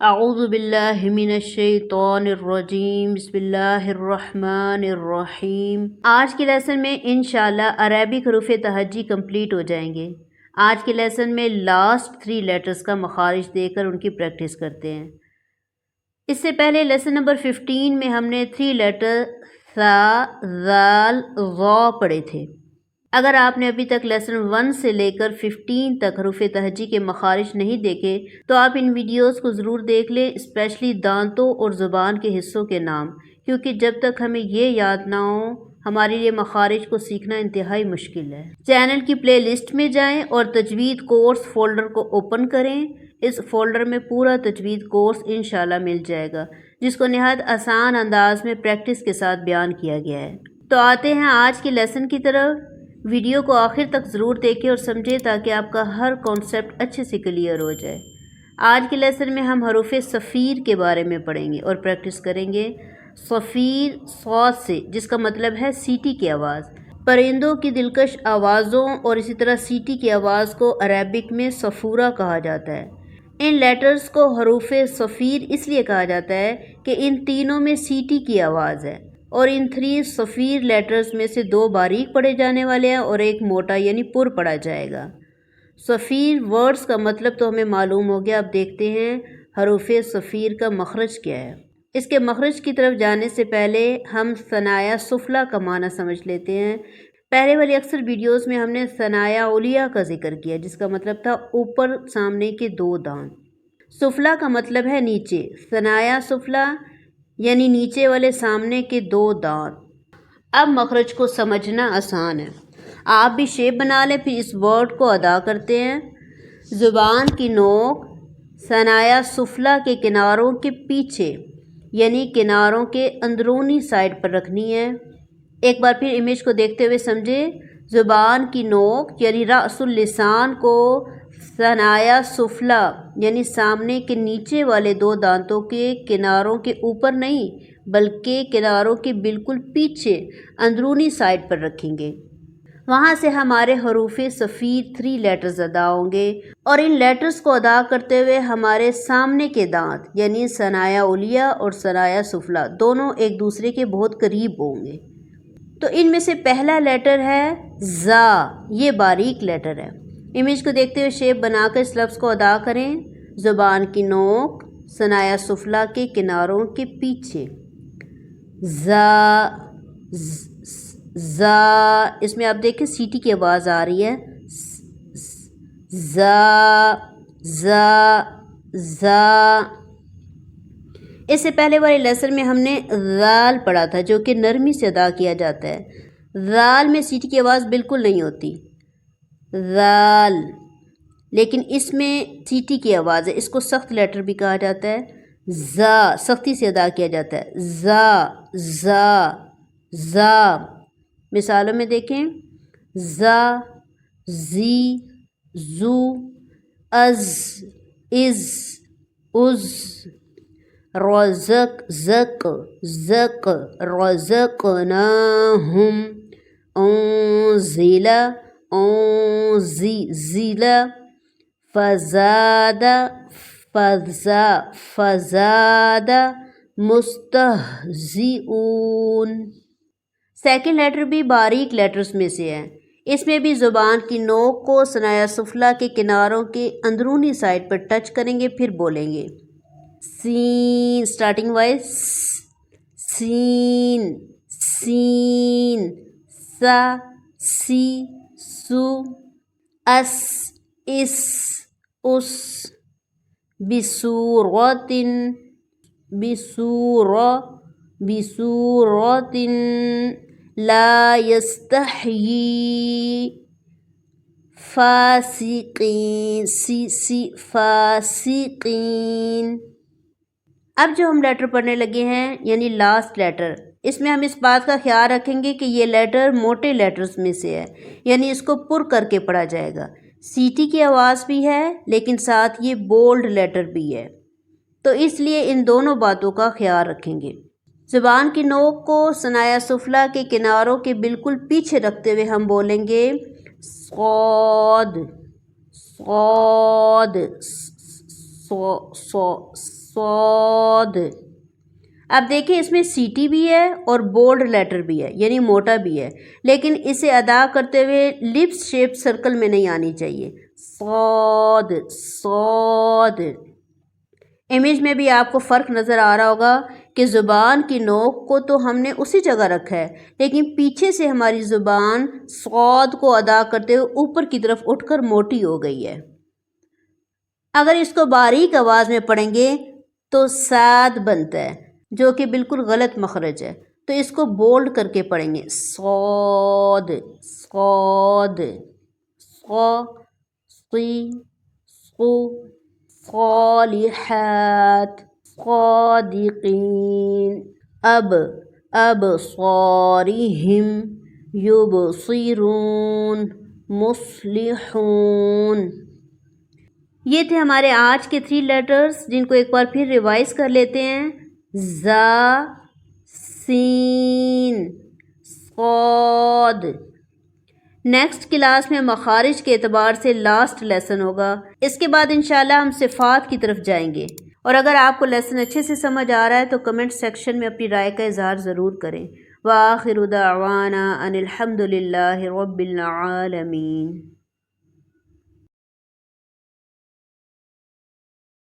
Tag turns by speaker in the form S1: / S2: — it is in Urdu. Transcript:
S1: اعوذ باللہ من الشیطان الرجیم، بسم اللہ الرحمن الرحیم۔ آج کے لیسن میں انشاءاللہ عربک حروف تہجی کمپلیٹ ہو جائیں گے۔ آج کے لیسن میں لاسٹ 3 لیٹرز کا مخارج دے کر ان کی پریکٹس کرتے ہیں۔ اس سے پہلے لیسن نمبر 15 میں ہم نے 3 لیٹر ثا، ذال، ظا پڑھے تھے۔ اگر آپ نے ابھی تک لیسن 1 سے لے کر 15 تک حروف تہجی کے مخارج نہیں دیکھے تو آپ ان ویڈیوز کو ضرور دیکھ لیں، اسپیشلی دانتوں اور زبان کے حصوں کے نام، کیونکہ جب تک ہمیں یہ یاد نہ ہو ہمارے لیے مخارج کو سیکھنا انتہائی مشکل ہے۔ چینل کی پلے لسٹ میں جائیں اور تجوید کورس فولڈر کو اوپن کریں۔ اس فولڈر میں پورا تجوید کورس انشاءاللہ مل جائے گا، جس کو نہایت آسان انداز میں پریکٹس کے ساتھ بیان کیا گیا ہے۔ تو آتے ہیں آج کے لیسن کی طرف۔ ویڈیو کو آخر تک ضرور دیکھیں اور سمجھیں تاکہ آپ کا ہر کانسیپٹ اچھے سے کلیئر ہو جائے۔ آج کے لیسن میں ہم حروف صفیر کے بارے میں پڑھیں گے اور پریکٹس کریں گے صفیر صاد سے، جس کا مطلب ہے سیٹی کی آواز۔ پرندوں کی دلکش آوازوں اور اسی طرح سیٹی کی آواز کو عربک میں صفورہ کہا جاتا ہے۔ ان لیٹرز کو حروف صفیر اس لیے کہا جاتا ہے کہ ان تینوں میں سیٹی کی آواز ہے، اور ان 3 صفیر لیٹرز میں سے 2 باریک پڑھے جانے والے ہیں اور ایک موٹا یعنی پر پڑھا جائے گا۔ صفیر ورڈز کا مطلب تو ہمیں معلوم ہو گیا، اب دیکھتے ہیں حروف صفیر کا مخرج کیا ہے۔ اس کے مخرج کی طرف جانے سے پہلے ہم ثنایا سفلی کا معنی سمجھ لیتے ہیں۔ پہلے والی اکثر ویڈیوز میں ہم نے ثنایا علیہ کا ذکر کیا، جس کا مطلب تھا اوپر سامنے کے 2 دانت۔ سفلی کا مطلب ہے نیچے، ثنایا سفلی یعنی نیچے والے سامنے کے 2 دانت۔ اب مخرج کو سمجھنا آسان ہے، آپ بھی شیپ بنا لیں، پھر اس ورڈ کو ادا کرتے ہیں۔ زبان کی نوک ثنایا سفلی کے کناروں کے پیچھے یعنی کناروں کے اندرونی سائڈ پر رکھنی ہے۔ ایک بار پھر امیج کو دیکھتے ہوئے سمجھیں۔ زبان کی نوک یعنی رأس اللسان کو ثنایا سفلی یعنی سامنے کے نیچے والے 2 دانتوں کے کناروں کے اوپر نہیں بلکہ کناروں کے بالکل پیچھے اندرونی سائڈ پر رکھیں گے۔ وہاں سے ہمارے حروف صفیر 3 لیٹرز ادا ہوں گے، اور ان لیٹرز کو ادا کرتے ہوئے ہمارے سامنے کے دانت یعنی ثنایا علیہ اور ثنایا سفلی دونوں ایک دوسرے کے بہت قریب ہوں گے۔ تو ان میں سے پہلا لیٹر ہے زا، یہ باریک لیٹر ہے۔ امیج کو دیکھتے ہوئے شیپ بنا کر اس لفظ کو ادا کریں۔ زبان کی نوک ثنایا سفلی کے کناروں کے پیچھے، زا زا، اس میں آپ دیکھیں سیٹی کی آواز آ رہی ہے، زا زا زا۔ اس سے پہلے والے لیسن میں ہم نے ذال پڑھا تھا، جو کہ نرمی سے ادا کیا جاتا ہے۔ ذال میں سیٹی کی آواز بالکل نہیں ہوتی، ذال، لیکن اس میں سیٹی کی آواز ہے، اس کو سخت لیٹر بھی کہا جاتا ہے۔ زا سختی سے ادا کیا جاتا ہے، زا زا زا۔ مثالوں میں دیکھیں، زا، زی، زو، از، از، از، رزق، زق، زق، رزقناہم، انزل، انزی، زیل، فزاد، فزا، فزاد، مستہزئون۔ سیکنڈ لیٹر بھی باریک لیٹرز میں سے ہے، اس میں بھی زبان کی نوک کو ثنایا سفلی کے کناروں کے اندرونی سائڈ پر ٹچ کریں گے، پھر بولیں گے سین، سٹارٹنگ وائز، سین، سین، سا، سی، سو، اس، اس، اس، بصورت، بصور، بصورت، لا یستحیی، فاسقین، سی سی، فاسقین۔ اب جو ہم لیٹر پڑھنے لگے ہیں یعنی لاسٹ لیٹر، اس میں ہم اس بات کا خیال رکھیں گے کہ یہ لیٹر موٹے لیٹرز میں سے ہے، یعنی اس کو پر کر کے پڑھا جائے گا۔ سیٹی کی آواز بھی ہے لیکن ساتھ یہ بولڈ لیٹر بھی ہے، تو اس لیے ان دونوں باتوں کا خیال رکھیں گے۔ زبان کی نوک کو ثنایا سفلی کے کناروں کے بالکل پیچھے رکھتے ہوئے ہم بولیں گے صاد، صاد، صاد۔ اب دیکھیں اس میں سیٹی بھی ہے اور بولڈ لیٹر بھی ہے، یعنی موٹا بھی ہے، لیکن اسے ادا کرتے ہوئے لپس شیپ سرکل میں نہیں آنی چاہیے۔ صاد صاد۔ امیج میں بھی آپ کو فرق نظر آ رہا ہوگا کہ زبان کی نوک کو تو ہم نے اسی جگہ رکھا ہے، لیکن پیچھے سے ہماری زبان صاد کو ادا کرتے ہوئے اوپر کی طرف اٹھ کر موٹی ہو گئی ہے۔ اگر اس کو باریک آواز میں پڑھیں گے تو ساد بنتا ہے، جو کہ بالکل غلط مخرج ہے، تو اس کو بولڈ کر کے پڑھیں گے، صاد صاد، صا صی صو، صالحات صادقین، ابصارہم یبصرون، مصلحون۔ یہ تھے ہمارے آج کے 3 لیٹرز، جن کو ایک بار پھر ریوائز کر لیتے ہیں۔ زا، سین، صاد۔ نیکسٹ کلاس میں مخارج کے اعتبار سے لاسٹ لیسن ہوگا، اس کے بعد انشاءاللہ ہم صفات کی طرف جائیں گے۔ اور اگر آپ کو لیسن اچھے سے سمجھ آ رہا ہے تو کمنٹ سیکشن میں اپنی رائے کا اظہار ضرور کریں۔ وآخر دعوانا ان الحمد للہ رب العالمین۔